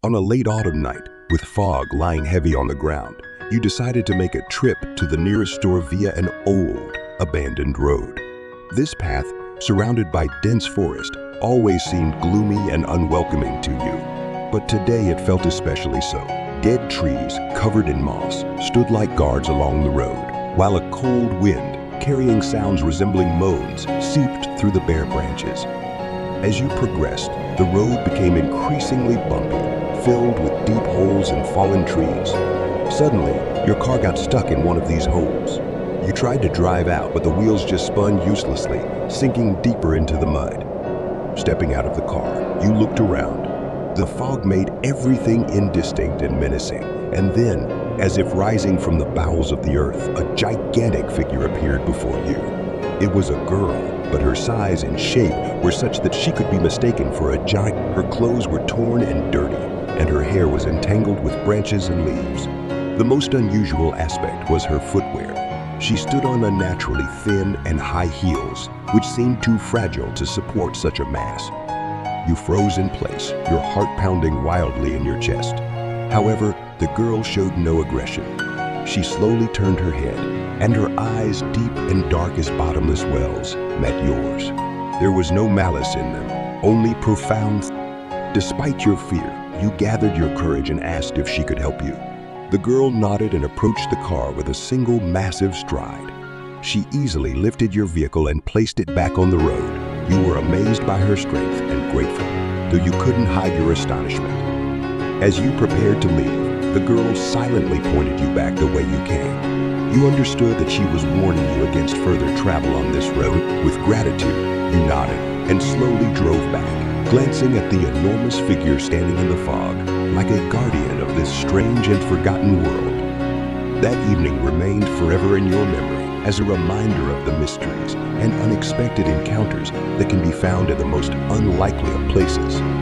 On a late autumn night, with fog lying heavy on the ground, you decided to make a trip to the nearest store via an old, abandoned road. This path, surrounded by dense forest, always seemed gloomy and unwelcoming to you. But today it felt especially so. Dead trees, covered in moss, stood like guards along the road, while a cold wind, carrying sounds resembling moans, seeped through the bare branches. As you progressed, the road became increasingly bumpy, filled with deep holes and fallen trees. Suddenly, your car got stuck in one of these holes. You tried to drive out, but the wheels just spun uselessly, sinking deeper into the mud. Stepping out of the car, you looked around. The fog made everything indistinct and menacing, and then, as if rising from the bowels of the earth, a gigantic figure appeared before you. It was a girl, but her size and shape were such that she could be mistaken for a giant. Her clothes were torn and dirty, and her hair was entangled with branches and leaves. The most unusual aspect was her footwear. She stood on unnaturally thin and high heels, which seemed too fragile to support such a mass. You froze in place, your heart pounding wildly in your chest. However, the girl showed no aggression. She slowly turned her head, and her eyes, deep and dark as bottomless wells, met yours. There was no malice in them, only profound. Despite your fear, you gathered your courage and asked if she could help you. The girl nodded and approached the car with a single massive stride. She easily lifted your vehicle and placed it back on the road. You were amazed by her strength and grateful, though you couldn't hide your astonishment. As you prepared to leave, the girl silently pointed you back the way you came. You understood that she was warning you against further travel on this road. With gratitude, you nodded and slowly drove back, glancing at the enormous figure standing in the fog, like a guardian of this strange and forgotten world. That evening remained forever in your memory as a reminder of the mysteries and unexpected encounters that can be found in the most unlikely of places.